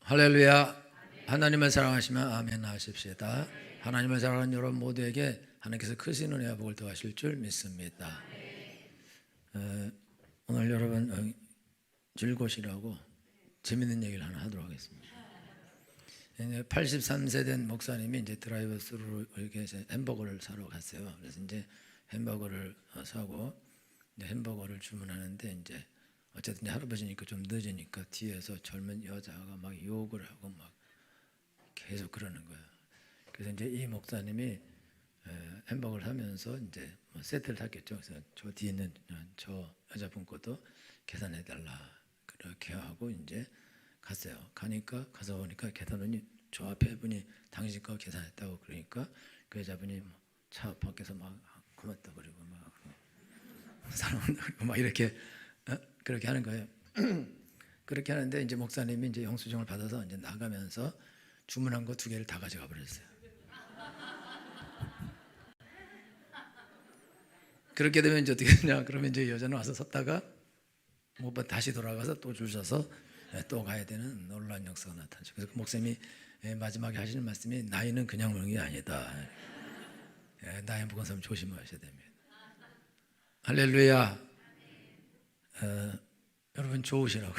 할렐루야. 하나님을 사랑하시면 아멘 하십시다. 하나님을 사랑하는 여러분 모두에게 하나님께서 크신 은혜와 복을 더하실 줄 믿습니다. 오늘 여러분 즐거우시라고 재밌는 얘기를 하나 하도록 하겠습니다. 83세 된 목사님이 이제 드라이브스루로 이렇게 햄버거를 사러 갔어요. 그래서 이제 햄버거를 사고 이제 햄버거를 주문하는데 이제 어쨌든 할아버지니까 좀 늦으니까 뒤에서 젊은 여자가 막 욕을 하고 막 계속 그러는 거예요. 그래서 이제 이 목사님이 햄버거를 사면서 이제 뭐 세트를 샀겠죠. 그래서 저 뒤에 있는 저 여자분 것도 계산해 달라 그렇게 하고 이제 갔어요. 가서 보니까 계산원이 저 앞에 분이 당신 거 계산했다고 그러니까 그 여자분이 차 밖에서 막 고맙다 그러고 막 사랑한다 그러고 막 이렇게 그렇게 하는 거예요. 그렇게 하는데 이제 목사님이 이제 영수증을 받아서 이제 나가면서 주문한 거 2개를 다 가져가 버렸어요. 그렇게 되면 이제 어떻게 되냐? 그러면 이제 여자는 와서 섰다가 못 받 다시 돌아가서 또 줄 서서 또 가야 되는 놀라운 역사가 나타나죠. 그래서 그 목사님이 마지막에 하시는 말씀이 나이는 그냥 먹는 게 아니다. 나이 먹은 사람 조심하셔야 됩니다. 할렐루야. 여러분 좋으시라고.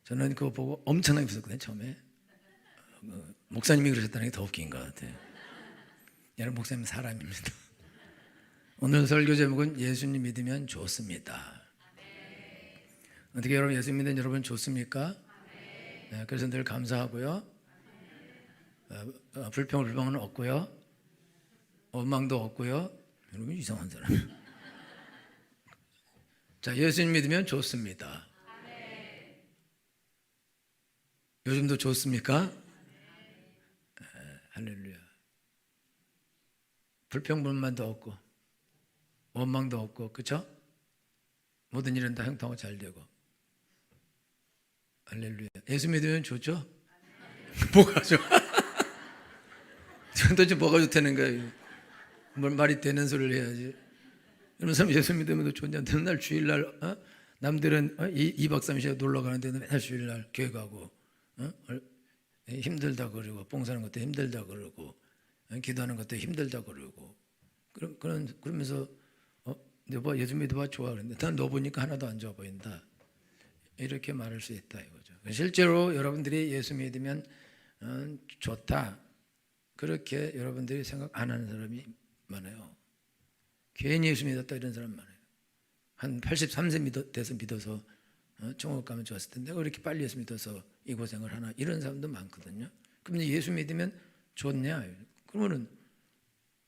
저는 그거 보고 엄청나게 웃었거든요. 처음에 목사님이 그러셨다는 게 더 웃긴 것 같아요. 여러분 목사님 사람입니다. 오늘 설교 제목은 예수님 믿으면 좋습니다. 어떻게 여러분 예수 믿는 여러분 좋습니까? 네, 그래서 늘 감사하고요. 불평은 없고요. 원망도 없고요. 여러분 이상한 사람. 자, 예수님 믿으면 좋습니다. 요즘도 좋습니까? 할렐루야. 불평불만도 없고 원망도 없고 그렇죠? 모든 일은 다 형통하고 잘 되고 할렐루야. 예수 믿으면 좋죠? 뭐가 좋아? 도대체 뭐가 좋다는 거예요? 뭘 말이 되는 소리를 해야지. 이런 사람 예수 믿으면 좋냐? 맨날 주일날 남들은 2박 3일 놀러 가는데 맨날 주일날 교회 가고 힘들다 그러고 봉사하는 것도 힘들다 그러고 기도하는 것도 힘들다 그러고 그러면서 너 봐 예수 믿어봐 좋아 그랬는데 난 너 보니까 하나도 안 좋아 보인다 이렇게 말할 수 있다 이거죠. 실제로 여러분들이 예수 믿으면 좋다 그렇게 여러분들이 생각 안 하는 사람이 많아요. 괜히 예수 믿었다 이런 사람 많아요. 한 83세 돼서 믿어서 천국 가면 좋았을 텐데 왜 이렇게 빨리 예수 믿어서 이 고생을 하나 이런 사람도 많거든요. 그럼 예수 믿으면 좋냐? 그러면은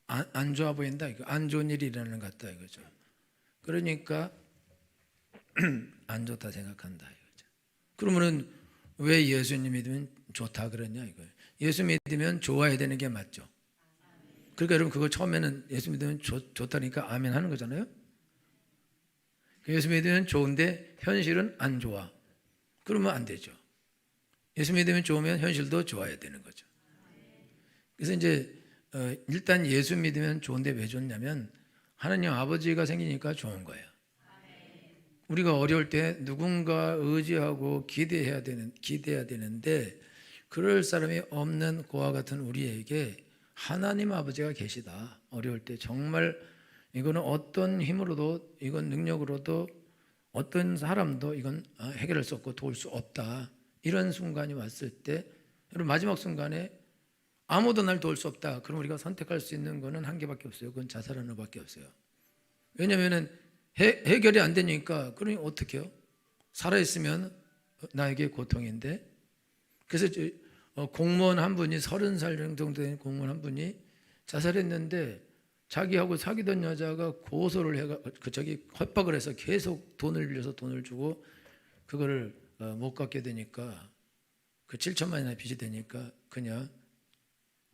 안 좋아 보인다 이거 안 좋은 일이 일어나는 것 같다 이거죠. 그러니까 안 좋다 생각한다 이거죠. 그러면은 왜 예수님 믿으면 좋다 그러냐 이거예요. 예수 믿으면 좋아야 되는 게 맞죠. 그러니까 여러분 그거 처음에는 예수 믿으면 좋다니까 아멘 하는 거잖아요. 예수 믿으면 좋은데 현실은 안 좋아. 그러면 안 되죠. 예수 믿으면 좋으면 현실도 좋아야 되는 거죠. 그래서 이제 일단 예수 믿으면 좋은데 왜 좋냐면 하나님 아버지가 생기니까 좋은 거예요. 우리가 어려울 때 누군가 의지하고 기대해야 되는데 그럴 사람이 없는 고와 같은 우리에게 하나님 아버지가 계시다. 어려울 때 정말 이거는 어떤 힘으로도 이건 능력으로도 어떤 사람도 이건 해결할 수 없고 도울 수 없다. 이런 순간이 왔을 때 여러분 마지막 순간에 아무도 날 도울 수 없다. 그럼 우리가 선택할 수 있는 거는 한 개밖에 없어요. 그건 자살하는 것밖에 없어요. 왜냐하면 해결이 안 되니까 그러니 어떻게 해요? 살아있으면 나에게 고통인데 그래서 공무원 한 분이 30살 정도 된 공무원 한 분이 자살했는데 자기하고 사귀던 여자가 고소를 해가 협박을 해서 계속 돈을 빌려서 돈을 주고 그거를 못 갚게 되니까 그 7천만 원이나 빚이 되니까 그냥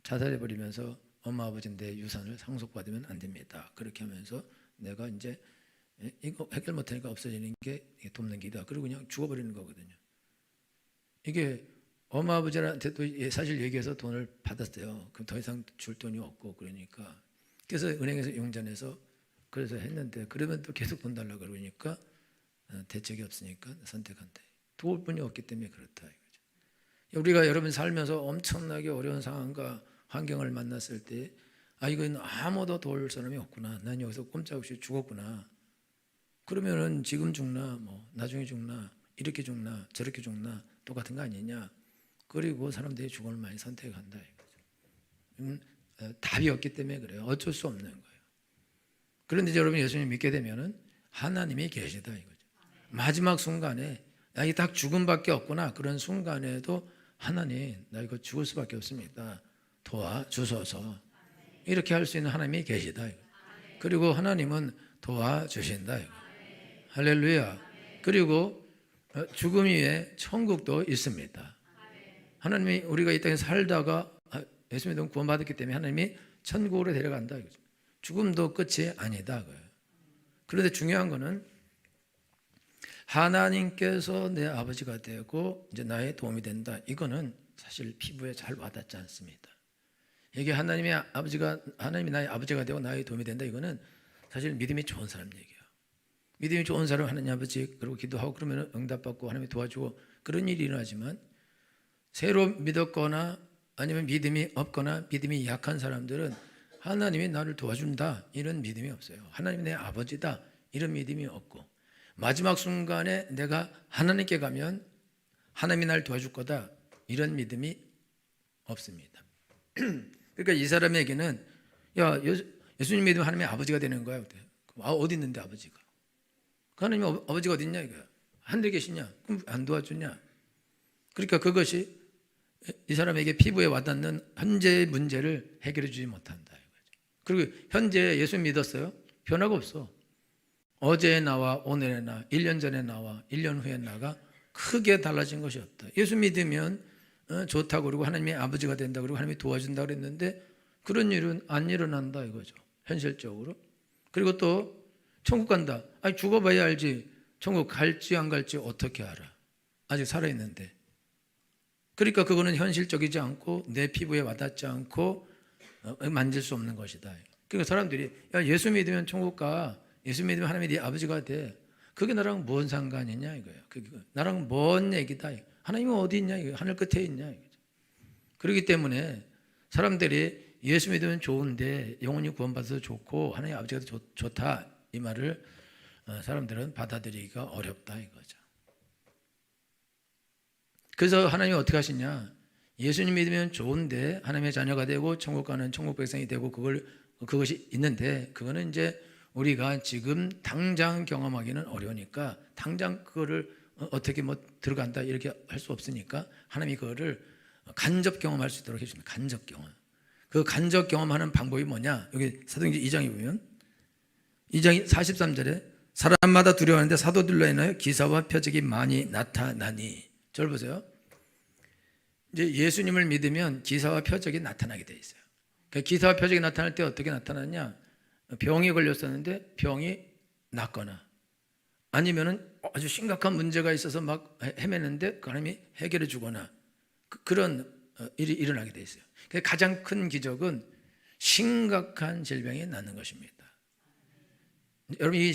자살해 버리면서 엄마 아버지 내 유산을 상속받으면 안 됩니다. 그렇게 하면서 내가 이제 이거 해결 못하니까 없어지는 게 돕는 길이다. 그리고 그냥 죽어버리는 거거든요. 이게 엄마 아버지한테도 사실 얘기해서 돈을 받았어요. 그럼 더 이상 줄 돈이 없고 그러니까 그래서 은행에서 용전해서 그래서 했는데 그러면 또 계속 돈 달라고 그러니까 대책이 없으니까 선택한대. 도울 분이 없기 때문에 그렇다 이거죠. 우리가 여러분 살면서 엄청나게 어려운 상황과 환경을 만났을 때 이건 아무도 도울 사람이 없구나. 난 여기서 꼼짝없이 죽었구나. 그러면은 지금 죽나 뭐 나중에 죽나 이렇게 죽나 저렇게 죽나 똑같은 거 아니냐. 그리고 사람들이 죽음을 많이 선택한다 이거죠. 답이 없기 때문에 그래요. 어쩔 수 없는 거예요. 그런데 여러분 예수님 믿게 되면은 하나님이 계시다 이거죠. 마지막 순간에 이게 딱 죽음밖에 없구나. 그런 순간에도 하나님 나 이거 죽을 수밖에 없습니다. 도와주소서. 이렇게 할 수 있는 하나님이 계시다 이거. 그리고 하나님은 도와주신다 이거. 할렐루야. 그리고 죽음 이후에 천국도 있습니다. 하나님이 우리가 이 땅에 살다가 예수 믿으면 구원받았기 때문에 하나님이 천국으로 데려간다 이거죠. 죽음도 끝이 아니다 그거예요. 그런데 중요한 거는 하나님께서 내 아버지가 되고 이제 나의 도움이 된다. 이거는 사실 피부에 잘 와닿지 않습니다. 이게 하나님이 나의 아버지가 되고 나의 도움이 된다. 이거는 사실 믿음이 좋은 사람 얘기예요. 믿음이 좋은 사람 하나님 아버지 그리고 기도하고 그러면 응답받고 하나님이 도와주고 그런 일이 일어나지만 새로 믿었거나 아니면 믿음이 없거나 믿음이 약한 사람들은 하나님이 나를 도와준다 이런 믿음이 없어요. 하나님이 내 아버지다 이런 믿음이 없고 마지막 순간에 내가 하나님께 가면 하나님이 나를 도와줄 거다 이런 믿음이 없습니다. 그러니까 이 사람에게는 예수님 믿으면 하나님의 아버지가 되는 거야. 어디 있는데 아버지가? 하나님 아버지가 어디 있냐 이거야. 하늘에 계시냐? 그럼 안 도와주냐? 그러니까 그것이 이 사람에게 피부에 와닿는 현재의 문제를 해결해 주지 못한다 이거죠. 그리고 현재 예수 믿었어요? 변화가 없어. 어제의 나와 오늘의 나, 1년 전의 나와 1년 후의 나가 크게 달라진 것이 없다. 예수 믿으면 좋다고 그러고 하나님의 아버지가 된다 그러고 하나님이 도와준다 그랬는데 그런 일은 안 일어난다 이거죠. 현실적으로. 그리고 또 천국 간다. 죽어봐야 알지. 천국 갈지 안 갈지 어떻게 알아? 아직 살아있는데. 그러니까 그거는 현실적이지 않고 내 피부에 와닿지 않고 만질 수 없는 것이다. 그러니까 사람들이 예수 믿으면 천국 가. 예수 믿으면 하나님이 네 아버지가 돼. 그게 나랑 뭔 상관이냐 이거예요. 나랑 뭔 얘기다. 하나님은 어디 있냐 이거예요. 하늘 끝에 있냐 이거죠. 그렇기 때문에 사람들이 예수 믿으면 좋은데 영혼이 구원받아서 좋고 하나님 아버지가 좋다 이 말을 사람들은 받아들이기가 어렵다 이거죠. 그래서 하나님이 어떻게 하시냐? 예수님 믿으면 좋은데 하나님의 자녀가 되고 천국 가는 천국 백성이 되고 그것이 있는데 그거는 이제 우리가 지금 당장 경험하기는 어려우니까 당장 그거를 어떻게 들어간다 이렇게 할 수 없으니까 하나님이 그거를 간접 경험할 수 있도록 해줍니다. 간접 경험. 그 간접 경험하는 방법이 뭐냐? 여기 사도행전 2장에 보면 2장 43절에 사람마다 두려워하는데 사도들로 인하여 기사와 표적이 많이 나타나니. 저를 보세요. 이제 예수님을 믿으면 기사와 표적이 나타나게 돼 있어요. 그 기사와 표적이 나타날 때 어떻게 나타나냐? 병이 걸렸었는데 병이 낫거나 아니면은 아주 심각한 문제가 있어서 막 헤매는데 그 하나님이 해결해 주거나 그런 일이 일어나게 돼 있어요. 가장 큰 기적은 심각한 질병이 낫는 것입니다. 여러분 이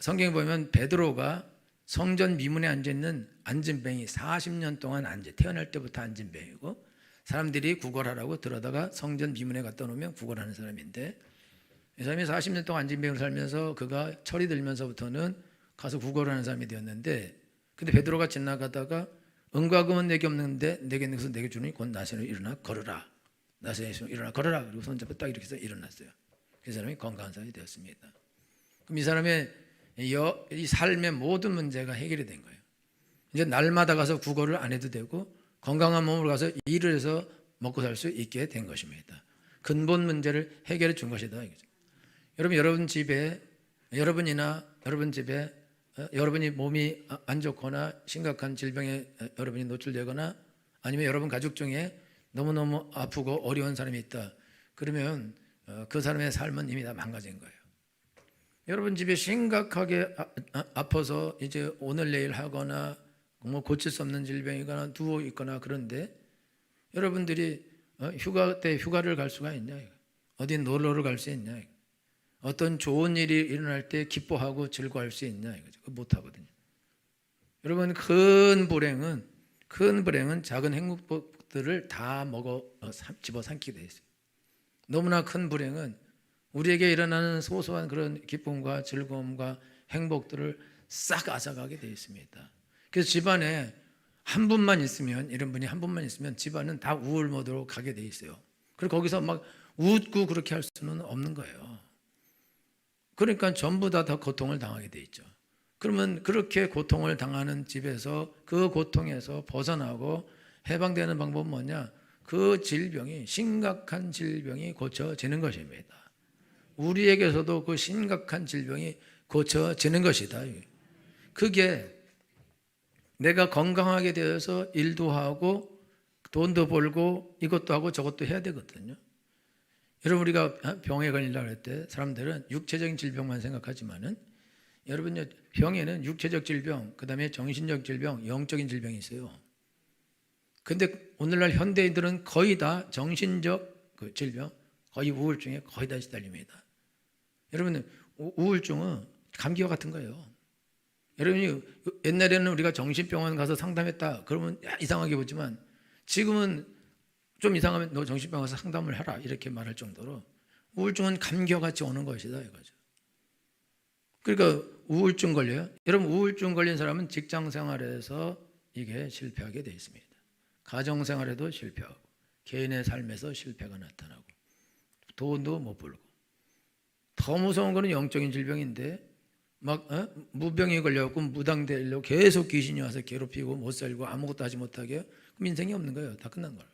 성경에 보면 베드로가 성전 미문에 앉아있는 안진뱅이 40년 동안 태어날 때부터 안진뱅이고 사람들이 구걸하라고 들어다가 성전 미문에 갖다 놓으면 구걸하는 사람인데 이 사람이 40년 동안 안진뱅이로 살면서 그가 철이 들면서부터는 가서 구걸하는 사람이 되었는데 근데 베드로가 지나가다가 은과 금은 내게 없는데 내게 있는 것은 내게 주니 곧 나세로 일어나 걸어라. 나세로 일어나 걸어라. 그리고 손잡고 딱 이렇게 해서 일어났어요. 그 사람이 건강한 사람이 되었습니다. 그럼 이 사람의 이 삶의 모든 문제가 해결이 된 거예요. 이제 날마다 가서 구걸을 안 해도 되고 건강한 몸으로 가서 일을 해서 먹고 살 수 있게 된 것입니다. 근본 문제를 해결해 준 것이다. 여러분 집에 여러분이 몸이 안 좋거나 심각한 질병에 여러분이 노출되거나 아니면 여러분 가족 중에 너무너무 아프고 어려운 사람이 있다. 그러면 그 사람의 삶은 이미 다 망가진 거예요. 여러분 집에 심각하게 아파서 이제 오늘 내일 하거나 고칠 수 없는 질병이거나 누워 있거나 그런데 여러분들이 휴가 때 휴가를 갈 수가 있냐? 어디 놀러를 갈 수 있냐? 어떤 좋은 일이 일어날 때 기뻐하고 즐거워할 수 있냐? 이거죠. 못 하거든요. 여러분, 큰 불행은 작은 행복들을 다 집어삼키게 돼 있어요. 너무나 큰 불행은 우리에게 일어나는 소소한 그런 기쁨과 즐거움과 행복들을 싹 앗아가게 돼 있습니다. 그래서 집안에 한 분만 있으면, 이런 분이 한 분만 있으면 집안은 다 우울 모드로 가게 돼 있어요. 그리고 거기서 막 웃고 그렇게 할 수는 없는 거예요. 그러니까 전부 다 고통을 당하게 돼 있죠. 그러면 그렇게 고통을 당하는 집에서 그 고통에서 벗어나고 해방되는 방법은 뭐냐? 그 질병이, 심각한 질병이 고쳐지는 것입니다. 우리에게서도 그 심각한 질병이 고쳐지는 것이다. 그게 내가 건강하게 되어서 일도 하고 돈도 벌고 이것도 하고 저것도 해야 되거든요. 여러분, 우리가 병에 걸리려고 할 때 사람들은 육체적인 질병만 생각하지만은, 여러분, 병에는 육체적 질병, 그 다음에 정신적 질병, 영적인 질병이 있어요. 근데 오늘날 현대인들은 거의 다 정신적 그 질병, 거의 우울증에 거의 다 시달립니다. 여러분, 우울증은 감기와 같은 거예요. 여러분이 옛날에는 우리가 정신병원 가서 상담했다 그러면 이상하게 보지만, 지금은 좀 이상하면 너 정신병원 가서 상담을 해라 이렇게 말할 정도로 우울증은 감기와 같이 오는 것이다 이거죠. 그러니까 우울증 걸려요. 여러분, 우울증 걸린 사람은 직장 생활에서 이게 실패하게 돼 있습니다. 가정 생활에도 실패하고, 개인의 삶에서 실패가 나타나고, 돈도 못 벌고. 더 무서운 거는 영적인 질병인데, 막 무병에 걸려갖고 무당되려고 계속 귀신이 와서 괴롭히고 못 살고 아무것도 하지 못하게, 그럼 인생이 없는 거예요. 다 끝난 거예요.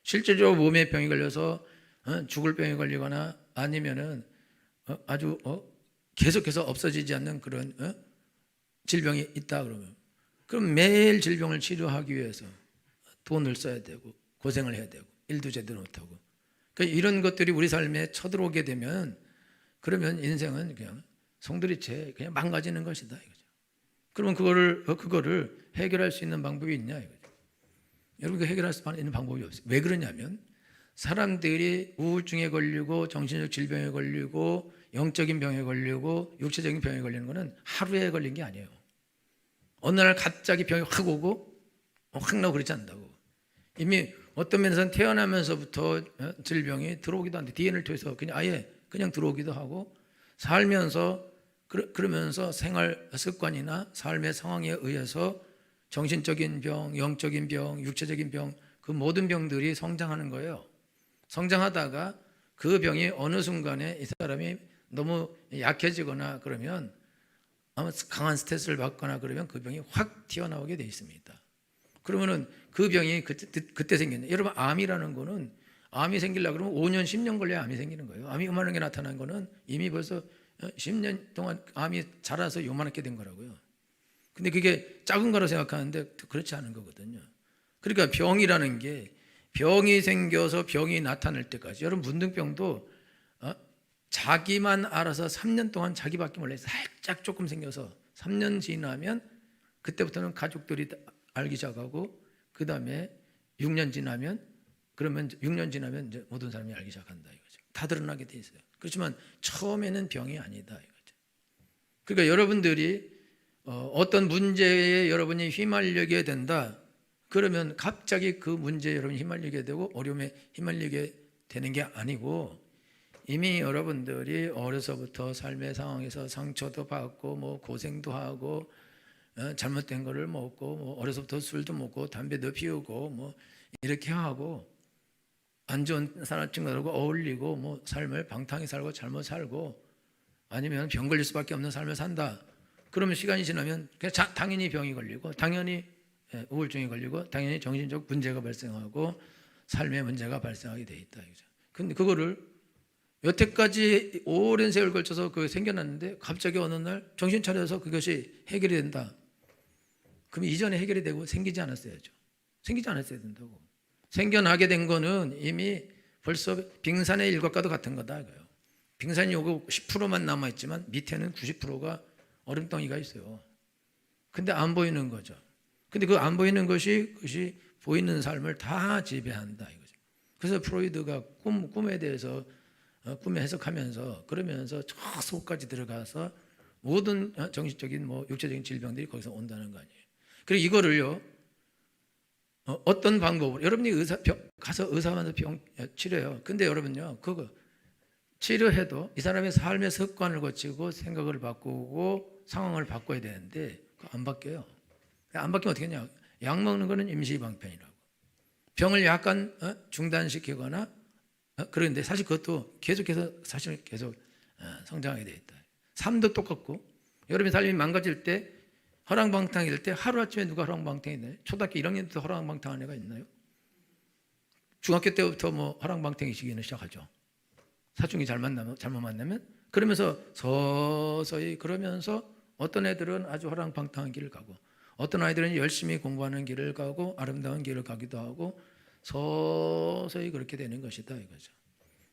실제적으로 몸에 병이 걸려서 죽을 병에 걸리거나 아니면은 아주 계속해서 없어지지 않는 그런 질병이 있다 그러면, 그럼 매일 질병을 치료하기 위해서 돈을 써야 되고 고생을 해야 되고 일도 제대로 못하고, 그러니까 이런 것들이 우리 삶에 쳐들어오게 되면, 그러면 인생은 그냥 송두리째 그냥 망가지는 것이다 이거죠. 그러면 그거를 해결할 수 있는 방법이 있냐 이거죠. 여러분, 그 해결할 수 있는 방법이 없어요. 왜 그러냐면, 사람들이 우울증에 걸리고 정신적 질병에 걸리고 영적인 병에 걸리고 육체적인 병에 걸리는 것은 하루에 걸린 게 아니에요. 어느 날 갑자기 병이 확 오고 확 나고 그렇지 않다고. 이미 어떤 면에서는 태어나면서부터 질병이 들어오기도 한데, DNA를 통해서 그냥 아예 그냥 들어오기도 하고, 살면서 그러면서 생활 습관이나 삶의 상황에 의해서 정신적인 병, 영적인 병, 육체적인 병, 그 모든 병들이 성장하는 거예요. 성장하다가 그 병이 어느 순간에 이 사람이 너무 약해지거나 그러면, 아마 강한 스트레스를 받거나 그러면 그 병이 확 튀어나오게 돼 있습니다. 그러면은 그 병이 그때 생겼네. 여러분, 암이라는 거는, 암이 생기려고 그러면 5년, 10년 걸려야 암이 생기는 거예요. 암이 요만하게 나타난 거는 이미 벌써 10년 동안 암이 자라서 요만하게 된 거라고요. 근데 그게 작은 거라고 생각하는데 그렇지 않은 거거든요. 그러니까 병이라는 게, 병이 생겨서 병이 나타날 때까지, 여러분, 문둥병도 자기만 알아서 3년 동안 자기밖에 몰라요. 살짝 조금 생겨서 3년 지나면 그때부터는 가족들이 알기 시작하고, 그 다음에 6년 지나면, 그러면 6년 지나면 이제 모든 사람이 알기 시작한다 이거죠. 다 드러나게 돼 있어요. 그렇지만 처음에는 병이 아니다 이거죠. 그러니까 여러분들이 어떤 문제에 여러분이 휘말리게 된다 그러면 갑자기 그 문제에 여러분이 휘말리게 되고 어려움에 휘말리게 되는 게 아니고, 이미 여러분들이 어려서부터 삶의 상황에서 상처도 받고 뭐 고생도 하고 잘못된 거를 먹고, 뭐 어려서부터 술도 먹고 담배도 피우고 뭐 이렇게 하고 안 좋은 사람들하고 어울리고 뭐 삶을 방탕히 살고 잘못 살고 아니면 병 걸릴 수밖에 없는 삶을 산다. 그러면 시간이 지나면 당연히 병이 걸리고, 당연히 우울증이 걸리고, 당연히 정신적 문제가 발생하고 삶의 문제가 발생하게 돼 있다. 근데 그거를 여태까지 오랜 세월 걸쳐서 그게 생겨났는데 갑자기 어느 날 정신 차려서 그것이 해결이 된다. 그럼 이전에 해결이 되고 생기지 않았어야죠. 생기지 않았어야 된다고. 생겨나게 된 거는 이미 벌써 빙산의 일각과도 같은 거다 이거예요. 빙산이 오고 10%만 남아있지만 밑에는 90%가 얼음덩이가 있어요. 근데 안 보이는 거죠. 근데 그 안 보이는 것이 보이는 삶을 다 지배한다 이거죠. 그래서 프로이드가 꿈에 대해서 꿈에 해석하면서 그러면서 저 속까지 들어가서 모든 정신적인 뭐 육체적인 질병들이 거기서 온다는 거 아니에요. 그리고 이거를요, 어떤 방법으로 여러분이 가서 의사한테 병 치료해요. 근데 여러분요, 그거 치료해도 이 사람의 삶의 습관을 고치고 생각을 바꾸고 상황을 바꿔야 되는데 그거 안 바뀌어요. 안 바뀌면 어떻게 하냐? 약 먹는 거는 임시방편이라고. 병을 약간 중단시키거나 그런데 사실 그것도 계속해서 사실 계속 성장하게 돼 있다. 삶도 똑같고 여러분의 삶이 망가질 때 허랑방탕일 때 하루아침에 누가 허랑방탕이 있나요? 초등학교 1학년 때부터 허랑방탕한 애가 있나요? 중학교 때부터 뭐 허랑방탕이시기는 시작하죠. 사춘기 잘못 만나면 그러면서 서서히 그러면서 어떤 애들은 아주 허랑방탕한 길을 가고 어떤 아이들은 열심히 공부하는 길을 가고 아름다운 길을 가기도 하고 서서히 그렇게 되는 것이다 이거죠.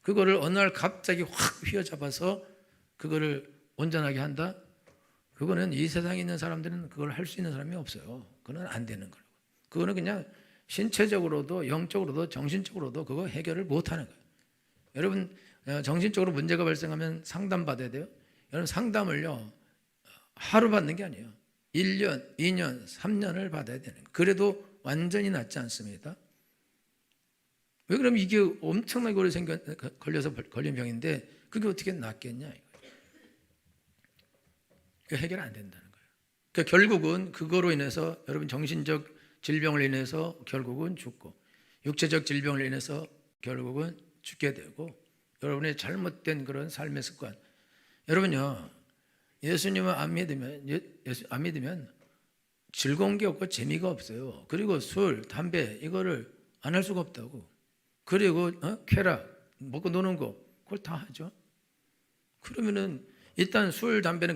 그거를 어느 날 갑자기 확 휘어잡아서 그거를 온전하게 한다? 그거는 이 세상에 있는 사람들은 그걸 할 수 있는 사람이 없어요. 그건 안 되는 거라고. 그거는 그냥 신체적으로도 영적으로도 정신적으로도 그거 해결을 못하는 거예요. 여러분 정신적으로 문제가 발생하면 상담받아야 돼요. 여러분 상담을요 하루 받는 게 아니에요. 1년, 2년, 3년을 받아야 되는 거예요. 그래도 완전히 낫지 않습니다. 왜 그러면 이게 엄청나게 오래 걸려서 걸린 병인데 그게 어떻게 낫겠냐 이거예요. 해결 안 된다는 거예요. 그러니까 결국은 그거로 인해서 여러분 정신적 질병을 인해서 결국은 죽고 육체적 질병을 인해서 결국은 죽게 되고 여러분의 잘못된 그런 삶의 습관. 여러분요 예수님을 안 믿으면 즐거운 게 없고 재미가 없어요. 그리고 술, 담배 이거를 안 할 수가 없다고. 그리고 쾌락, 먹고 노는 거 그걸 다 하죠. 그러면은 일단 술, 담배는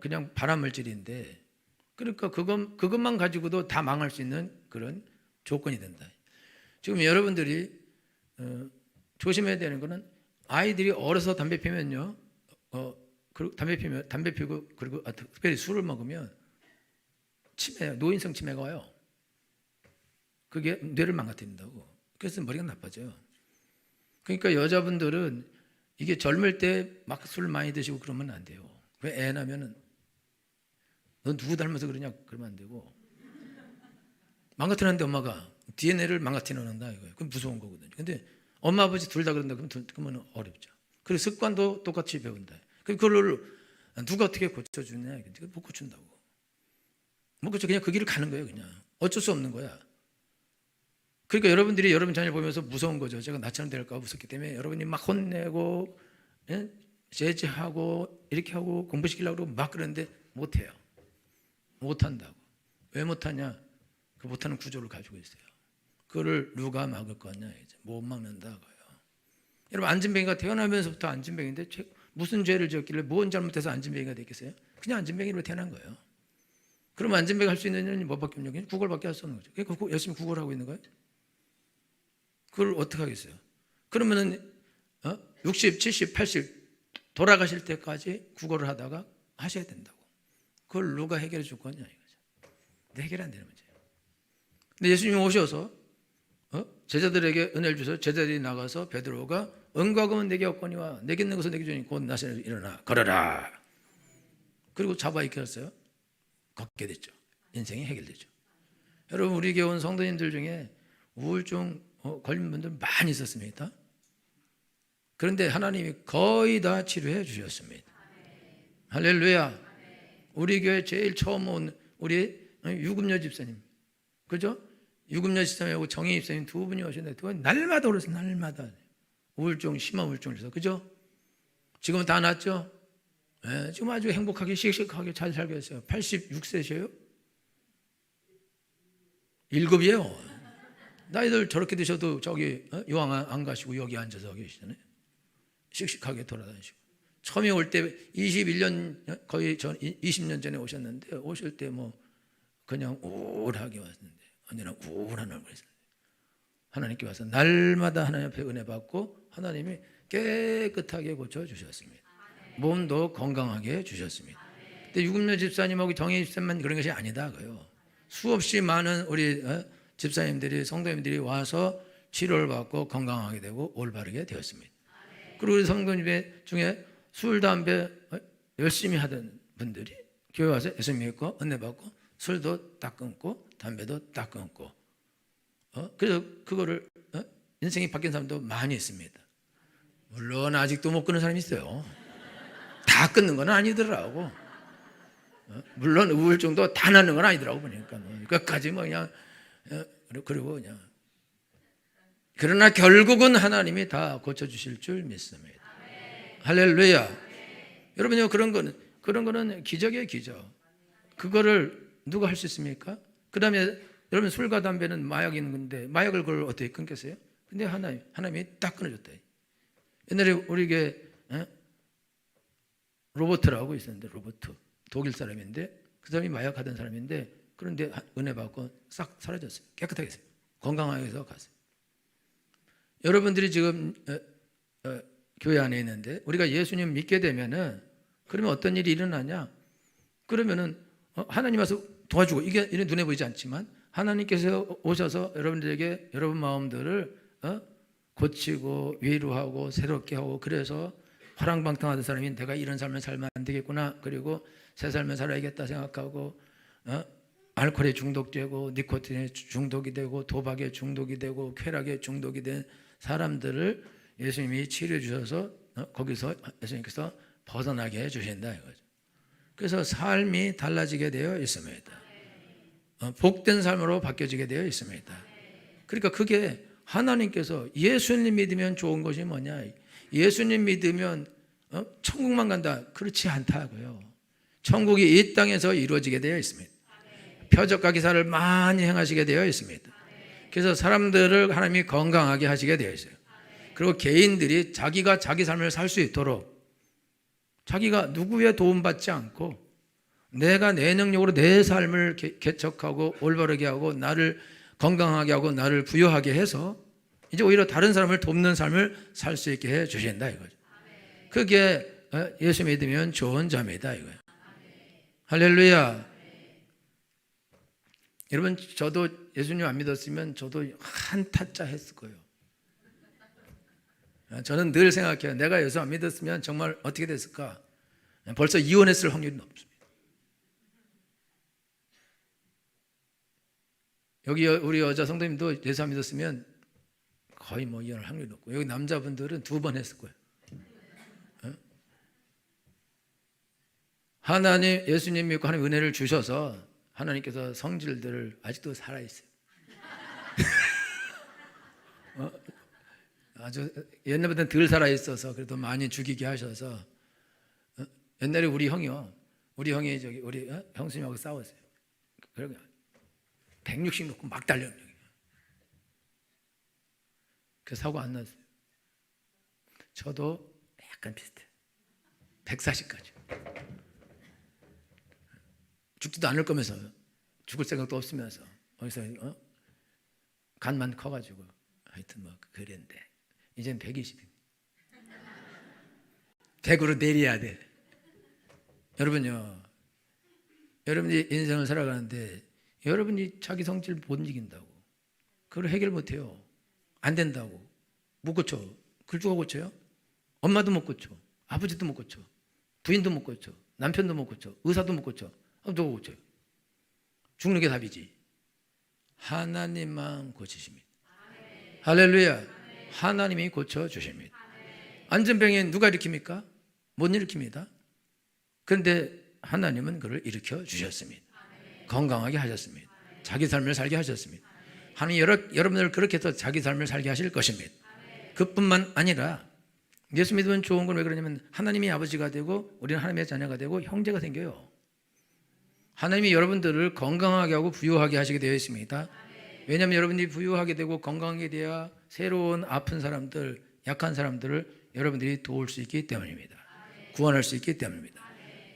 그냥 발암 물질인데 그러니까 그것만 가지고도 다 망할 수 있는 그런 조건이 된다. 지금 여러분들이 조심해야 되는 거는 아이들이 어려서 담배 피면요, 담배 피고 그리고 특별히 술을 먹으면 노인성 치매가 와요. 그게 뇌를 망가뜨린다고. 그래서 머리가 나빠져요. 그러니까 여자분들은 이게 젊을 때 막 술 많이 드시고 그러면 안 돼요. 왜 애 낳으면은 너 누구 닮아서 그러냐 그러면 안 되고 망가뜨리는데 엄마가 DNA를 망가뜨려 놓는다 이거예요. 그건 무서운 거거든요. 근데 엄마 아버지 둘 다 그런다 그러면 어렵죠. 그리고 습관도 똑같이 배운다. 그걸 누가 어떻게 고쳐주냐? 못 고친다고. 못 고쳐 그냥 그 길을 가는 거예요. 그냥 어쩔 수 없는 거야. 그러니까 여러분들이 여러분 자녀를 보면서 무서운 거죠. 제가 나처럼 될까 무섭기 때문에 여러분이 막 혼내고 제지하고 이렇게 하고 공부시키려고 그러고 막 그러는데 못해요. 못한다고. 왜 못하냐? 그 못하는 구조를 가지고 있어요. 그거를 누가 막을 거냐? 이제 못 막는다고요. 여러분 안진뱅이가 태어나면서부터 안진뱅이인데 무슨 죄를 지었길래 뭔 잘못해서 안진뱅이가 됐겠어요? 그냥 안진뱅이로 태어난 거예요. 그러면 안진뱅이 할 수 있는 일은 뭐밖에 없냐? 그냥 구걸밖에 할 수 없는 거죠. 열심히 구걸하고 있는 거예요. 그걸 어떻게 하겠어요? 그러면은 60, 70, 80 돌아가실 때까지 구걸을 하다가 하셔야 된다고. 그걸 누가 해결해 줄 거냐 이거죠. 근데 해결 안 되는 문제예요. 근데 예수님이 오셔서 제자들에게 은혜를 주셔서 제자들이 나가서 베드로가 은과 금은 내게 없거니와 내게 있는 것은 내게 주니 곧 나시로 일어나 걸어라. 그리고 잡아 일으켰어요. 걷게 됐죠. 인생이 해결되죠. 여러분 우리 교회 온 성도님들 중에 우울증 걸린 분들 많이 있었습니다. 그런데 하나님이 거의 다 치료해 주셨습니다. 할렐루야. 우리 교회 제일 처음 온 우리 유금녀 집사님, 그죠? 유금녀 집사님하고 정희 집사님 두 분이 오셨는데 두 분 날마다 오셨어요. 날마다 우울증, 심한 우울증을 해서, 그죠? 지금은 다 낫죠? 네, 지금 아주 행복하게 씩씩하게 잘 살고 있어요. 86세셔요? 7이에요. 나이들 저렇게 드셔도 저기 요양 안 가시고 여기 앉아서 계시잖아요. 씩씩하게 돌아다니시고. 처음에 올 때 21년 거의 전 20년 전에 오셨는데 오실 때 뭐 그냥 우울하게 왔는데 언제나 우울한 얼굴이었어요. 하나님께 와서 날마다 하나님 앞에 은혜 받고 하나님이 깨끗하게 고쳐 주셨습니다. 몸도 건강하게 주셨습니다. 근데 유금녀 집사님하고 정혜 집사님만 그런 것이 아니다 고요. 수없이 많은 우리 집사님들이 성도님들이 와서 치료를 받고 건강하게 되고 올바르게 되었습니다. 그리고 우리 성도님 중에 술, 담배 열심히 하던 분들이 교회 와서 예수 믿고 은혜 받고 술도 딱 끊고 담배도 딱 끊고 그래서 그거를 인생이 바뀐 사람도 많이 있습니다. 물론 아직도 못 끊는 사람이 있어요. 다 끊는 건 아니더라고. 물론 우울증도 다 낫는 건 아니더라고 보니까 끝까지 뭐 그냥 그리고 그냥 그러나 결국은 하나님이 다 고쳐주실 줄 믿습니다. 할렐루야. 여러분요 그런 거는 기적이에요 기적. 그거를 누가 할 수 있습니까? 그 다음에 여러분 술과 담배는 마약인 건데 마약을 그걸 어떻게 끊겠어요? 근데 하나님이 딱 끊어줬다. 옛날에 우리에게 로버트라고 있었는데 로버트 독일 사람인데 그 사람이 마약하던 사람인데 그런데 은혜 받고 싹 사라졌어요. 깨끗하게 했어요. 건강하게 해서 갔어요. 여러분들이 지금 교회 안에 있는데 우리가 예수님 믿게 되면은 그러면 어떤 일이 일어나냐? 그러면은 하나님 와서 도와주고 이게 눈에 보이지 않지만 하나님께서 오셔서 여러분들에게 여러분 마음들을 고치고 위로하고 새롭게 하고 그래서 화랑방탕하던 사람이 내가 이런 삶을 살면 안 되겠구나 그리고 새 삶을 살아야겠다 생각하고 알코올에 중독되고 니코틴에 중독이 되고 도박에 중독이 되고 쾌락에 중독이 된 사람들을 예수님이 치료해 주셔서 거기서 예수님께서 벗어나게 해 주신다 이거죠. 그래서 삶이 달라지게 되어 있습니다. 복된 삶으로 바뀌어지게 되어 있습니다. 그러니까 그게 하나님께서 예수님 믿으면 좋은 것이 뭐냐? 예수님 믿으면 천국만 간다. 그렇지 않다고요. 천국이 이 땅에서 이루어지게 되어 있습니다. 표적과 기사를 많이 행하시게 되어 있습니다. 그래서 사람들을 하나님이 건강하게 하시게 되어 있어요. 그리고 개인들이 자기가 자기 삶을 살 수 있도록 자기가 누구의 도움받지 않고 내가 내 능력으로 내 삶을 개척하고 올바르게 하고 나를 건강하게 하고 나를 부유하게 해서 이제 오히려 다른 사람을 돕는 삶을 살 수 있게 해 주신다 이거죠. 그게 예수 믿으면 좋은 자입니다 이거예요. 할렐루야. 여러분 저도 예수님 안 믿었으면 저도 한 타짜 했을 거예요. 저는 늘 생각해요. 내가 예수 안 믿었으면 정말 어떻게 됐을까? 벌써 이혼했을 확률이 높습니다. 여기 우리 여자 성도님도 예수 안 믿었으면 거의 뭐 이혼할 확률이 높고 여기 남자분들은 2번 했을 거예요. 하나님 예수님 믿고 하나님 은혜를 주셔서 하나님께서 성질들을 아직도 살아있어요. 아주 옛날보다는 덜 살아있어서 그래도 많이 죽이게 하셔서 옛날에 우리 형이 저기 우리 형수님하고 싸웠어요. 그러면 160 놓고 막 달려요. 그 사고 안 났어요. 저도 약간 비슷해요. 140까지. 죽지도 않을 거면서 죽을 생각도 없으면서 어디서 간만 커가지고 하여튼 뭐 그랬는데 이젠 120입니다. 100으로 내려야 돼. 여러분요, 여러분이 인생을 살아가는데 여러분이 자기 성질 못 이긴다고 그걸 해결 못해요. 안 된다고 못 고쳐. 그걸 누가 고쳐요? 엄마도 못 고쳐, 아버지도 못 고쳐, 부인도 못 고쳐, 남편도 못 고쳐, 의사도 못 고쳐. 누가 고쳐요? 죽는 게 답이지. 하나님만 고치십니다. 아멘. 할렐루야. 아멘. 하나님이 고쳐주십니다. 아멘. 안전병에 누가 일으킵니까? 못 일으킵니다. 그런데 하나님은 그를 일으켜 주셨습니다. 아멘. 건강하게 하셨습니다. 아멘. 자기 삶을 살게 하셨습니다. 아멘. 하나님 여러분을 그렇게 해서 자기 삶을 살게 하실 것입니다. 아멘. 그뿐만 아니라 예수 믿으면 좋은 건 왜 그러냐면 하나님이 아버지가 되고 우리는 하나님의 자녀가 되고 형제가 생겨요. 하나님이 여러분들을 건강하게 하고 부유하게 하시게 되어 있습니다. 왜냐하면 여러분들이 부유하게 되고 건강하게 되어야 새로운 아픈 사람들, 약한 사람들을 여러분들이 도울 수 있기 때문입니다. 구원할 수 있기 때문입니다.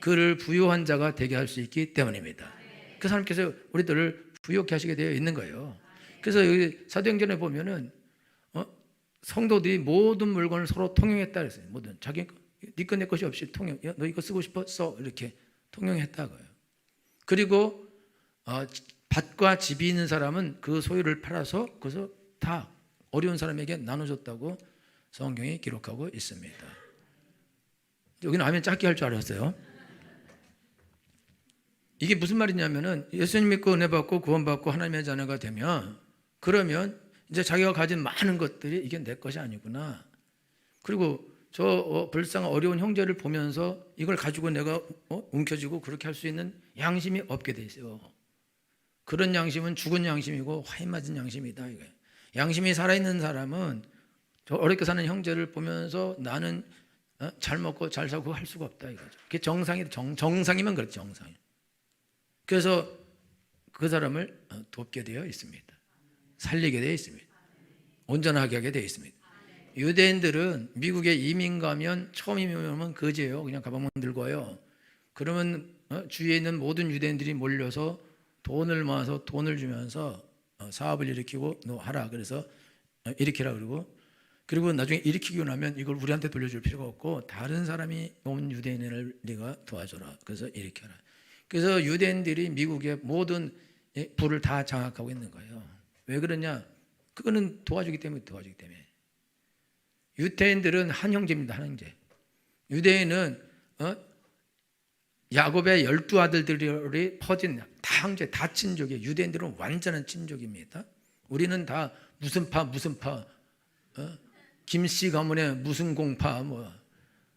그를 부유한 자가 되게 할 수 있기 때문입니다. 그 하나님께서 우리들을 부유하게 하시게 되어 있는 거예요. 그래서 여기 사도행전에 보면은 성도들이 모든 물건을 서로 통용했다 그랬어요. 모든 자기 네 것 내 것이 없이 통용. 너 이거 쓰고 싶어? 써. 이렇게 통용했다고요. 그리고 밭과 집이 있는 사람은 그 소유를 팔아서 그래서 다 어려운 사람에게 나눠줬다고 성경이 기록하고 있습니다. 여기는 아멘 짧게 할 줄 알았어요. 이게 무슨 말이냐면은 예수님 믿고 은혜 받고 구원받고 하나님의 자녀가 되면 그러면 이제 자기가 가진 많은 것들이 이게 내 것이 아니구나. 그리고 저 불쌍한 어려운 형제를 보면서 이걸 가지고 내가 움켜쥐고 그렇게 할 수 있는 양심이 없게 돼 있어요. 그런 양심은 죽은 양심이고 화인 맞은 양심이다 이거예요. 양심이 살아있는 사람은 저 어렵게 사는 형제를 보면서 나는 잘 먹고 잘 사고 할 수가 없다 이거죠. 그게 정상이면 그렇죠. 정상이. 그래서 그 사람을 돕게 되어 있습니다. 살리게 되어 있습니다. 온전하게 하게 되어 있습니다. 유대인들은 미국에 이민 가면 처음 이민 오면 거지예요. 그냥 가방만 들고 와요. 그러면 주위에 있는 모든 유대인들이 몰려서 돈을 모아서 돈을 주면서 사업을 일으키고 너 하라 그래서 일으키라 그리고 나중에 일으키고 나면 이걸 우리한테 돌려줄 필요가 없고 다른 사람이 온 유대인을 네가 도와줘라 그래서 일으켜라. 그래서 유대인들이 미국의 모든 부를 다 장악하고 있는 거예요. 왜 그러냐? 그거는 도와주기 때문에. 유대인들은 한 형제입니다. 한 형제. 유대인은 야곱의 12아들들이 퍼진 다 형제, 다 친족이에요. 유대인들은 완전한 친족입니다. 우리는 다 무슨 파, 김씨 가문의 무슨 공파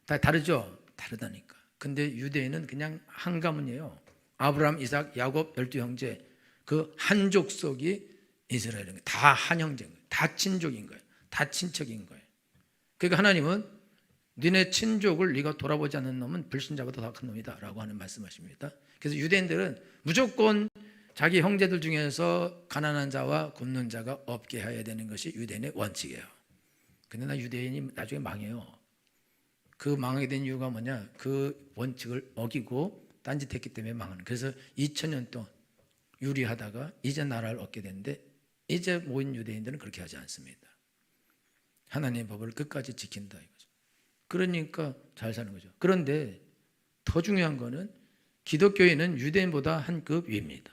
다 다르죠? 다르다니까. 근데 유대인은 그냥 한 가문이에요. 아브라함, 이삭, 야곱 12형제 그 한 족속이 이스라엘인 거예요. 다 한 형제인 거예요. 다 친족인 거예요. 다 친척인 거예요. 그러니까 하나님은 너네 친족을 네가 돌아보지 않는 놈은 불신자보다 더 큰 놈이다 라고 하는 말씀하십니다. 그래서 유대인들은 무조건 자기 형제들 중에서 가난한 자와 굶는 자가 없게 해야 되는 것이 유대인의 원칙이에요. 근데 나 유대인이 나중에 망해요. 그 망하게 된 이유가 뭐냐? 그 원칙을 어기고 딴짓했기 때문에 망하는. 그래서 2000년 동안 유리하다가 이제 나라를 얻게 되는데 이제 모인 유대인들은 그렇게 하지 않습니다. 하나님의 법을 끝까지 지킨다 이거죠. 그러니까 잘 사는 거죠. 그런데 더 중요한 거는 기독교인은 유대인보다 한 급 위입니다.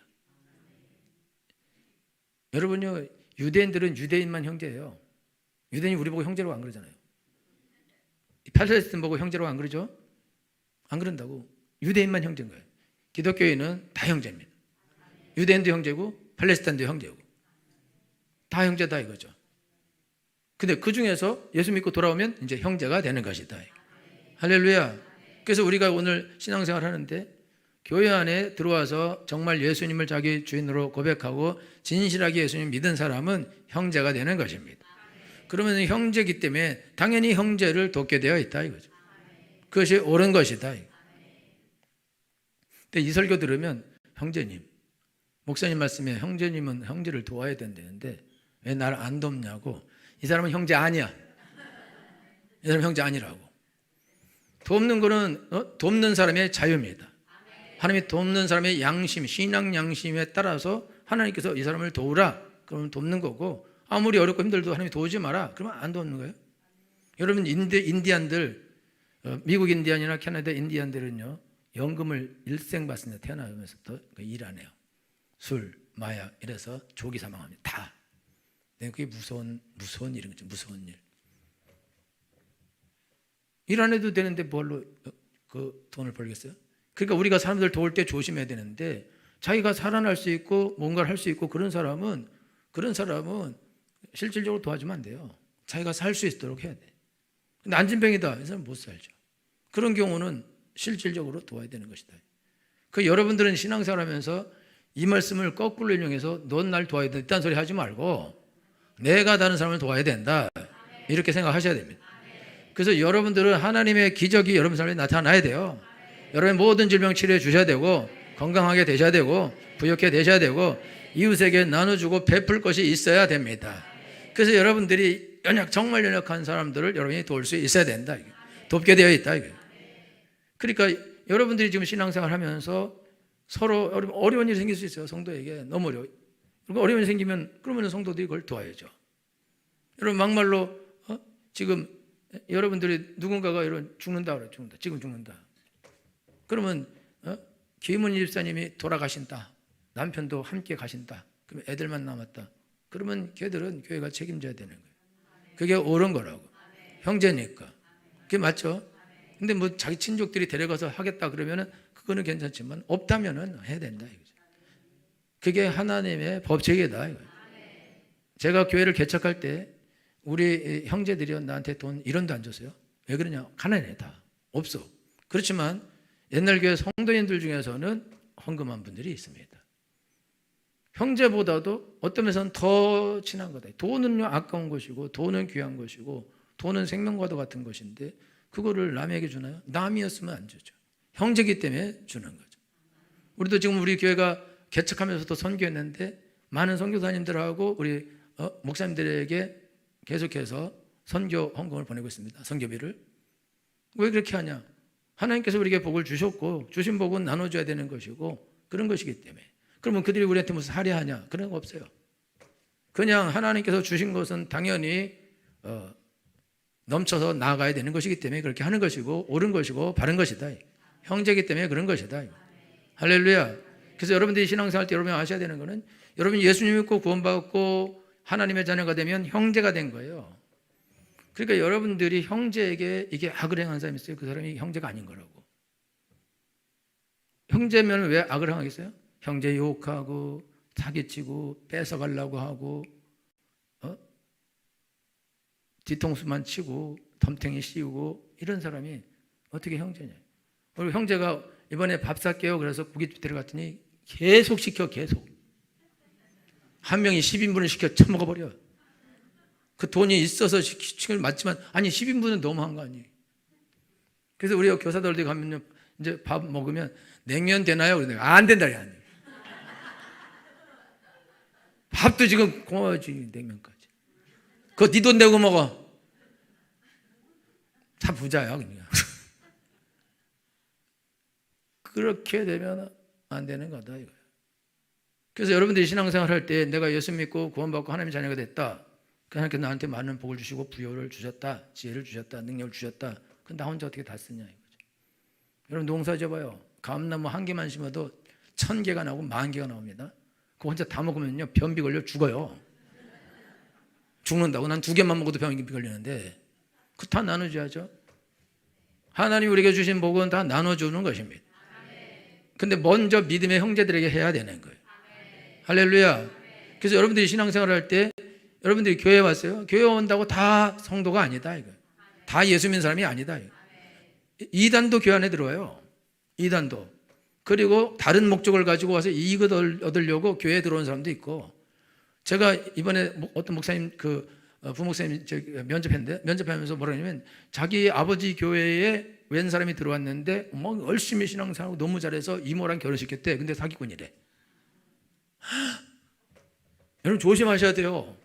여러분요, 유대인들은 유대인만 형제예요. 유대인이 우리 보고 형제라고 안 그러잖아요. 팔레스타인 보고 형제라고 안 그러죠? 안 그런다고. 유대인만 형제인 거예요. 기독교인은 다 형제입니다. 유대인도 형제고 팔레스타인도 형제고 다 형제다 이거죠. 근데 그 중에서 예수 믿고 돌아오면 이제 형제가 되는 것이다. 할렐루야. 그래서 우리가 오늘 신앙생활 하는데 교회 안에 들어와서 정말 예수님을 자기 주인으로 고백하고 진실하게 예수님 믿은 사람은 형제가 되는 것입니다. 그러면 형제이기 때문에 당연히 형제를 돕게 되어 있다 이거죠. 그것이 옳은 것이다. 근데 이 설교 들으면 형제님, 목사님 말씀에 형제님은 형제를 도와야 된다는데 왜 나를 안 돕냐고. 이 사람은 형제 아니야. 이 사람은 형제 아니라고. 돕는 거는 돕는 사람의 자유입니다. 하나님이 돕는 사람의 양심, 신앙 양심에 따라서 하나님께서 이 사람을 도우라 그러면 돕는 거고, 아무리 어렵고 힘들도 하나님이 도우지 마라 그러면 안 돕는 거예요. 여러분 인디안들, 미국 인디안이나 캐나다 인디안들은요 연금을 일생 받습니다. 태어나면서부터 일 안 해요. 술, 마약 이래서 조기 사망합니다. 다. 그게 무서운 일인 거죠. 무서운 일. 일 안 해도 되는데 뭘로 그 돈을 벌겠어요? 그러니까 우리가 사람들 도울 때 조심해야 되는데, 자기가 살아날 수 있고 뭔가를 할 수 있고 그런 사람은 실질적으로 도와주면 안 돼요. 자기가 살 수 있도록 해야 돼. 근데 안진병이다, 이 사람 못 살죠. 그런 경우는 실질적으로 도와야 되는 것이다. 그 여러분들은 신앙생활하면서 이 말씀을 거꾸로 인용해서 넌 날 도와야 된다 이딴 소리 하지 말고 내가 다른 사람을 도와야 된다 이렇게 생각하셔야 됩니다. 그래서 여러분들은 하나님의 기적이 여러분 삶에 나타나야 돼요. 여러분의 모든 질병 치료해 주셔야 되고 건강하게 되셔야 되고 부유하게 되셔야 되고 이웃에게 나눠주고 베풀 것이 있어야 됩니다. 그래서 여러분들이 정말 연약한 사람들을 여러분이 도울 수 있어야 된다. 돕게 되어 있다. 그러니까 여러분들이 지금 신앙생활 하면서 서로 어려운 일이 생길 수 있어요. 성도에게 너무 어려워. 그러니까 어려운 일이 생기면 그러면 성도들이 그걸 도와야죠. 여러분 막말로 지금 여러분들이 누군가가 죽는다 그래. 지금 죽는다. 그러면 김은희 집사님이 돌아가신다. 남편도 함께 가신다. 그러면 애들만 남았다. 그러면 걔들은 교회가 책임져야 되는 거예요. 그게 옳은 거라고. 형제니까. 그게 맞죠? 근데 뭐 자기 친족들이 데려가서 하겠다 그러면은 그거는 괜찮지만 없다면은 해야 된다 이거죠. 그게 하나님의 법칙이다 이거예요. 제가 교회를 개척할 때 우리 형제들이 나한테 돈 1원도 안 줬어요. 왜 그러냐? 가난해 다 없어. 그렇지만 옛날 교회 성도인들 중에서는 헌금한 분들이 있습니다. 형제보다도 어떤 면에서는 더 친한 거다. 돈은요 아까운 것이고 돈은 귀한 것이고 돈은 생명과도 같은 것인데 그거를 남에게 주나요? 남이었으면 안 주죠. 형제기 때문에 주는 거죠. 우리도 지금 우리 교회가 개척하면서도 선교했는데 많은 선교사님들하고 우리 목사님들에게 계속해서 선교 헌금을 보내고 있습니다. 선교비를. 왜 그렇게 하냐? 하나님께서 우리에게 복을 주셨고 주신 복은 나눠줘야 되는 것이고 그런 것이기 때문에. 그러면 그들이 우리한테 무슨 할애하냐? 그런 거 없어요. 그냥 하나님께서 주신 것은 당연히 넘쳐서 나아가야 되는 것이기 때문에 그렇게 하는 것이고 옳은 것이고 바른 것이다. 형제이기 때문에 그런 것이다. 할렐루야. 그래서 여러분들이 신앙생활 때 여러분이 아셔야 되는 것은 여러분이 예수님 믿고 구원받고 하나님의 자녀가 되면 형제가 된 거예요. 그러니까 여러분들이 형제에게 이게 악을 행한 사람이 있어요. 그 사람이 형제가 아닌 거라고. 형제면 왜 악을 행하겠어요? 형제 욕하고 사기치고 뺏어가려고 하고 뒤통수만 치고 덤탱이 씌우고 이런 사람이 어떻게 형제냐. 우리 형제가 이번에 밥 살게요 그래서 고깃집 데려갔더니 계속 시켜. 계속 한 명이 10인분을 시켜 처먹어버려. 그 돈이 있어서 시키는 걸 맞지만 아니 10인분은 너무한 거 아니에요. 그래서 우리가 교사들 어디 가면 이제 밥 먹으면 냉면 되나요? 그러니까 안 된다. 밥도 지금 고마워지 냉면까지. 그거 네 돈 내고 먹어. 다 부자야 그냥. 그렇게 되면 안 되는 거다 이거예요. 그래서 여러분들이 신앙생활 할 때 내가 예수 믿고 구원받고 하나님의 자녀가 됐다. 하나님께서 나한테 많은 복을 주시고 부여를 주셨다. 지혜를 주셨다. 능력을 주셨다. 근데 나 혼자 어떻게 다 쓰냐 이거죠. 여러분 농사 지어봐요. 감나무 한 개만 심어도 1000개가 나오고 10,000개가 나옵니다. 그거 혼자 다 먹으면요 변비 걸려 죽어요. 죽는다고. 난 2개만 먹어도 변비 걸리는데 그 다 나눠줘야죠. 하나님이 우리에게 주신 복은 다 나눠주는 것입니다. 근데 먼저 믿음의 형제들에게 해야 되는 거예요. 할렐루야. 그래서 여러분들이 신앙생활을 할 때 여러분들이 교회에 왔어요. 교회 온다고 다 성도가 아니다 이거. 다 예수 믿는 사람이 아니다 이거. 이단도 교회 안에 들어와요. 이단도. 그리고 다른 목적을 가지고 와서 이익을 얻으려고 교회에 들어온 사람도 있고. 제가 이번에 어떤 목사님 부목사님 면접했는데 면접하면서 뭐라 하냐면 자기 아버지 교회에 웬 사람이 들어왔는데 뭐 열심히 신앙생활하고 너무 잘해서 이모랑 결혼시켰대. 근데 사기꾼이래. 여러분 조심하셔야 돼요.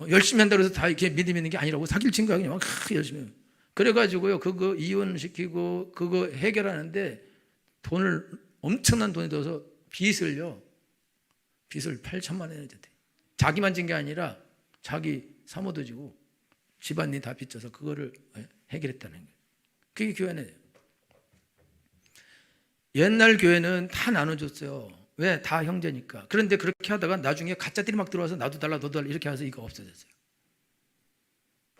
열심히 한다고 해서 다 이렇게 믿음 있는 게 아니라고. 사기를 친 거야 그냥 막 열심히. 그래가지고요 그거 이혼시키고 그거 해결하는데 돈을 엄청난 돈이 들어서 빚을 8천만 원을 졌대. 자기만 진 게 아니라 자기 사모도 지고 집안이 다 빚져서 그거를 해결했다는 거예요. 그게 교회는. 옛날 교회는 다 나눠줬어요. 왜? 다 형제니까. 그런데 그렇게 하다가 나중에 가짜들이 막 들어와서 나도 달라 너도 달라 이렇게 해서 이거 없어졌어요.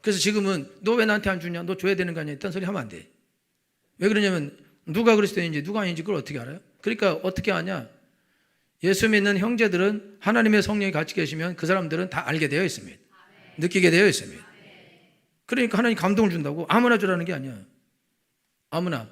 그래서 지금은 너 왜 나한테 안 주냐? 너 줘야 되는 거 아니야? 이딴 소리 하면 안 돼. 왜 그러냐면 누가 그리스도인지 누가 아닌지 그걸 어떻게 알아요? 그러니까 어떻게 하냐? 예수 믿는 형제들은 하나님의 성령이 같이 계시면 그 사람들은 다 알게 되어 있습니다. 느끼게 되어 있습니다. 그러니까 하나님 감동을 준다고. 아무나 주라는 게 아니야. 아무나.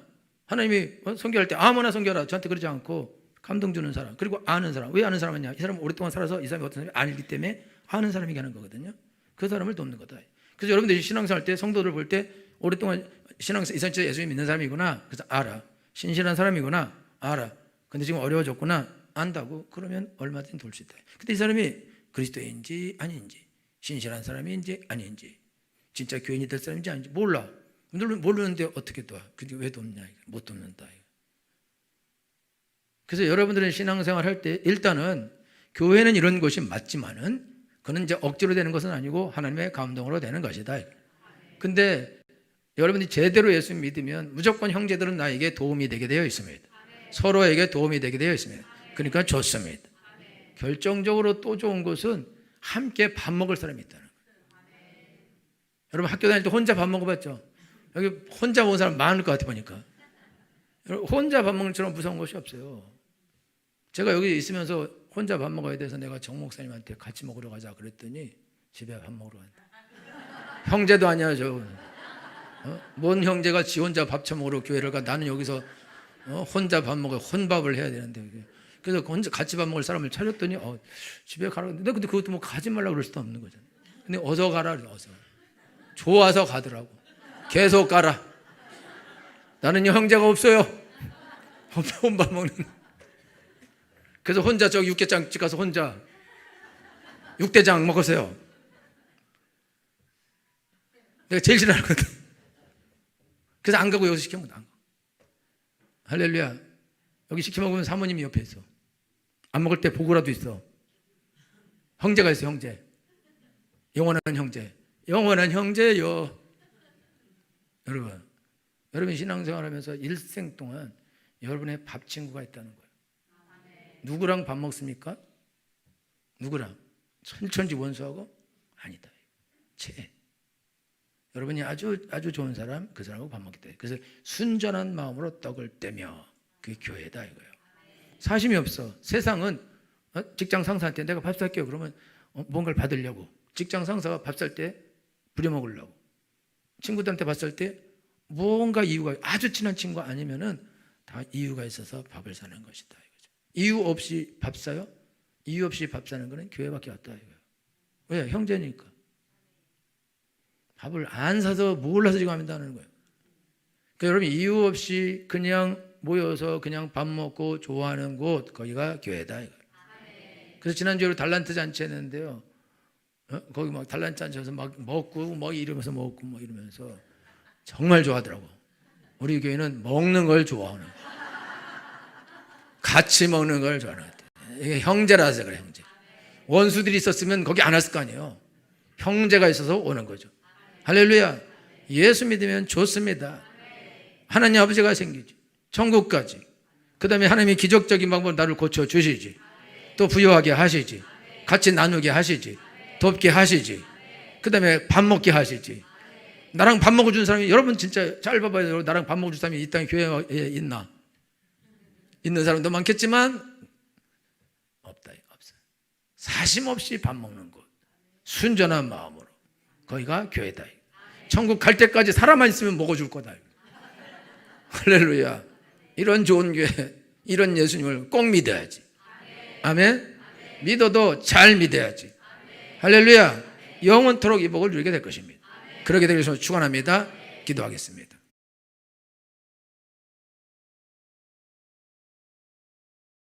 하나님이 선교할 때 아무나 선교하라 저한테 그러지 않고 감동 주는 사람, 그리고 아는 사람. 왜 아는 사람이냐? 이 사람은 오랫동안 살아서 이 사람이 어떤 사람이 알기 때문에 아는 사람이 하는 거거든요. 그 사람을 돕는 거다. 그래서 여러분들이 신앙생활 때 성도들 볼 때 오랫동안 신앙생활, 이 사람이 진짜 예수 믿는 사람이구나. 그래서 알아. 신실한 사람이구나. 알아. 근데 지금 어려워졌구나. 안다고. 그러면 얼마든지 돌 수 있다. 근데 이 사람이 그리스도인지 아닌지, 신실한 사람인지 아닌지, 진짜 교인이 될 사람인지 아닌지 몰라. 모르는데 어떻게 도와? 근데 왜 돕냐? 못 돕는다. 그래서 여러분들은 신앙생활 할 때 일단은 교회는 이런 것이 맞지만은 그는 이제 억지로 되는 것은 아니고 하나님의 감동으로 되는 것이다. 근데 여러분이 제대로 예수 믿으면 무조건 형제들은 나에게 도움이 되게 되어 있습니다. 서로에게 도움이 되게 되어 있습니다. 그러니까 좋습니다. 결정적으로 또 좋은 것은 함께 밥 먹을 사람이 있다는 거예요. 여러분 학교 다닐 때 혼자 밥 먹어봤죠? 여기 혼자 먹은 사람 많을 것 같아 보니까. 혼자 밥 먹는 것처럼 무서운 것이 없어요. 제가 여기 있으면서 혼자 밥 먹어야 돼서 내가 정 목사님한테 같이 먹으러 가자 그랬더니 집에 밥 먹으러 간다. 형제도 아니야 저. 뭔 형제가 지 혼자 밥 처먹으러 교회를 가. 나는 여기서 혼자 밥 먹어요. 혼밥을 해야 되는데. 그래서 혼자 같이 밥 먹을 사람을 차렸더니 집에 가라. 근데 그것도 뭐 가지 말라고 그럴 수도 없는 거잖아. 근데 어서 가라 그래. 어서. 좋아서 가더라고. 계속 가라. 나는 형제가 없어요. 혼밥 먹는. 그래서 혼자 저기 육개장집 가서 혼자 육대장 먹었어요. 내가 제일 싫어하거든. 그래서 안 가고 여기서 시켜 먹는다. 안 가고. 할렐루야. 여기 시켜 먹으면 사모님이 옆에 있어. 안 먹을 때 보고라도 있어. 형제가 있어, 형제. 영원한 형제. 영원한 형제요. 여러분 신앙생활 하면서 일생 동안 여러분의 밥 친구가 있다는 거예요. 누구랑 밥 먹습니까? 누구랑? 천천지 원수하고? 아니다. 여러분이 아주 좋은 사람, 그 사람하고 밥 먹기 때문에. 그래서 순전한 마음으로 떡을 떼며 그게 교회다 이거예요. 사심이 없어. 세상은 직장 상사한테 내가 밥 살게요 그러면 뭔가를 받으려고. 직장 상사가 밥 살 때 부려먹으려고. 친구들한테 밥 살 때 뭔가 이유가, 아주 친한 친구 아니면은 다 이유가 있어서 밥을 사는 것이다 이거죠. 이유 없이 밥 사요? 이유 없이 밥 사는 거는 교회밖에 없다 이거예요. 왜? 형제니까. 밥을 안 사서 몰라서 지금 한다는 거예요. 그러니까 여러분 이유 없이 그냥 모여서 그냥 밥 먹고 좋아하는 곳, 거기가 교회다 이거예요. 그래서 지난주에 달란트 잔치 했는데요. 거기 막 달란트 잔치에서 막 먹고 막 이러면서 먹고 막 이러면서 정말 좋아하더라고. 우리 교회는 먹는 걸 좋아하는 거예요. 같이 먹는 걸 좋아하는 것 같아요. 이게 형제라서 그래, 형제. 원수들이 있었으면 거기 안 왔을 거 아니에요. 형제가 있어서 오는 거죠. 할렐루야. 예수 믿으면 좋습니다. 하나님 아버지가 생기지. 천국까지. 그 다음에 하나님이 기적적인 방법으로 나를 고쳐주시지. 또 부유하게 하시지. 같이 나누게 하시지. 돕게 하시지. 그 다음에 밥 먹게 하시지. 나랑 밥 먹어준 사람이, 여러분 진짜 잘 봐봐요. 나랑 밥 먹어준 사람이 이 땅에 교회에 있나? 있는 사람도 많겠지만 없다. 없어요. 사심 없이 밥 먹는 곳. 순전한 마음으로. 거기가 교회다. 천국 갈 때까지 살아만 있으면 먹어줄 거다. 할렐루야. 이런 좋은 교회, 이런 예수님을 꼭 믿어야지. 아멘. 믿어도 잘 믿어야지. 할렐루야. 영원토록 이 복을 누리게 될 것입니다. 그렇게 되기 위해서 축원합니다. 기도하겠습니다.